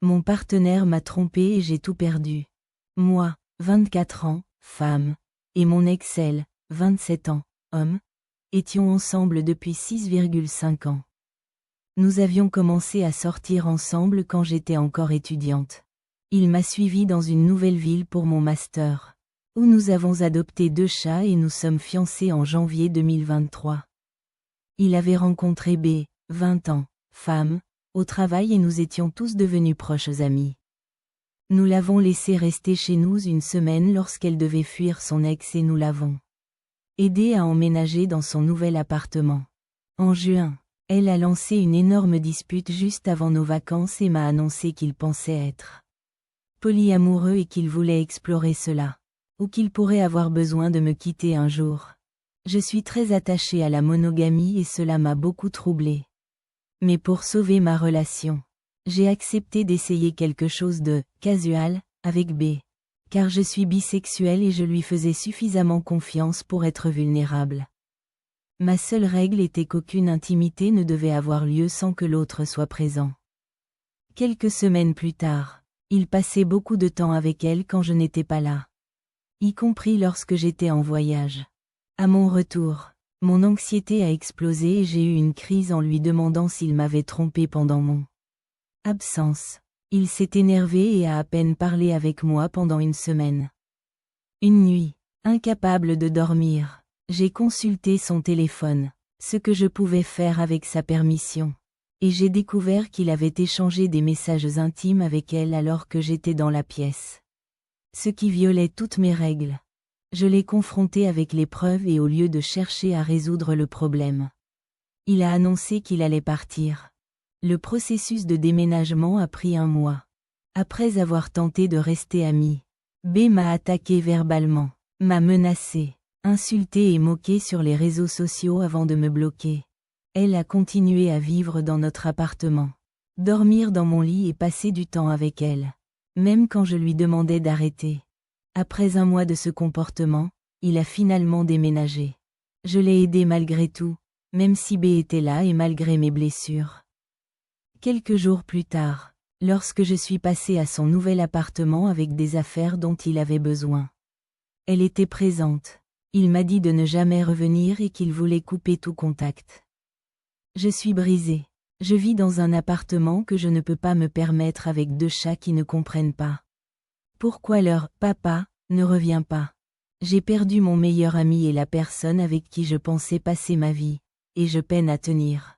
Mon partenaire m'a trompé et j'ai tout perdu. Moi, 24 ans, femme, et mon ex-elle, 27 ans, homme, étions ensemble depuis 6,5 ans. Nous avions commencé à sortir ensemble quand j'étais encore étudiante. Il m'a suivi dans une nouvelle ville pour mon master, où nous avons adopté 2 chats et nous sommes fiancés en janvier 2023. Il avait rencontré B, 20 ans, femme, au travail et nous étions tous devenus proches amis. Nous l'avons laissé rester chez nous une semaine lorsqu'elle devait fuir son ex et nous l'avons aidé à emménager dans son nouvel appartement. En juin, elle a lancé une énorme dispute juste avant nos vacances et m'a annoncé qu'il pensait être polyamoureux et qu'il voulait explorer cela, ou qu'il pourrait avoir besoin de me quitter un jour. Je suis très attachée à la monogamie et cela m'a beaucoup troublée. Mais pour sauver ma relation, j'ai accepté d'essayer quelque chose de casual avec B. Car je suis bisexuelle et je lui faisais suffisamment confiance pour être vulnérable. Ma seule règle était qu'aucune intimité ne devait avoir lieu sans que l'autre soit présent. Quelques semaines plus tard, il passait beaucoup de temps avec elle quand je n'étais pas là. Y compris lorsque j'étais en voyage. À mon retour, mon anxiété a explosé et j'ai eu une crise en lui demandant s'il m'avait trompée pendant mon absence. Il s'est énervé et a à peine parlé avec moi pendant une semaine. Une nuit, incapable de dormir, j'ai consulté son téléphone, ce que je pouvais faire avec sa permission. Et j'ai découvert qu'il avait échangé des messages intimes avec elle alors que j'étais dans la pièce. Ce qui violait toutes mes règles. Je l'ai confronté avec les preuves et au lieu de chercher à résoudre le problème, il a annoncé qu'il allait partir. Le processus de déménagement a pris 1 mois. Après avoir tenté de rester amis, B m'a attaqué verbalement, m'a menacé, insulté et moqué sur les réseaux sociaux avant de me bloquer. Elle a continué à vivre dans notre appartement, dormir dans mon lit et passer du temps avec elle, même quand je lui demandais d'arrêter. Après 1 mois de ce comportement, il a finalement déménagé. Je l'ai aidé malgré tout, même si B était là et malgré mes blessures. Quelques jours plus tard, lorsque je suis passée à son nouvel appartement avec des affaires dont il avait besoin, elle était présente. Il m'a dit de ne jamais revenir et qu'il voulait couper tout contact. Je suis brisée. Je vis dans un appartement que je ne peux pas me permettre avec 2 chats qui ne comprennent pas. Pourquoi leur « papa » ne revient pas? J'ai perdu mon meilleur ami et la personne avec qui je pensais passer ma vie, et je peine à tenir.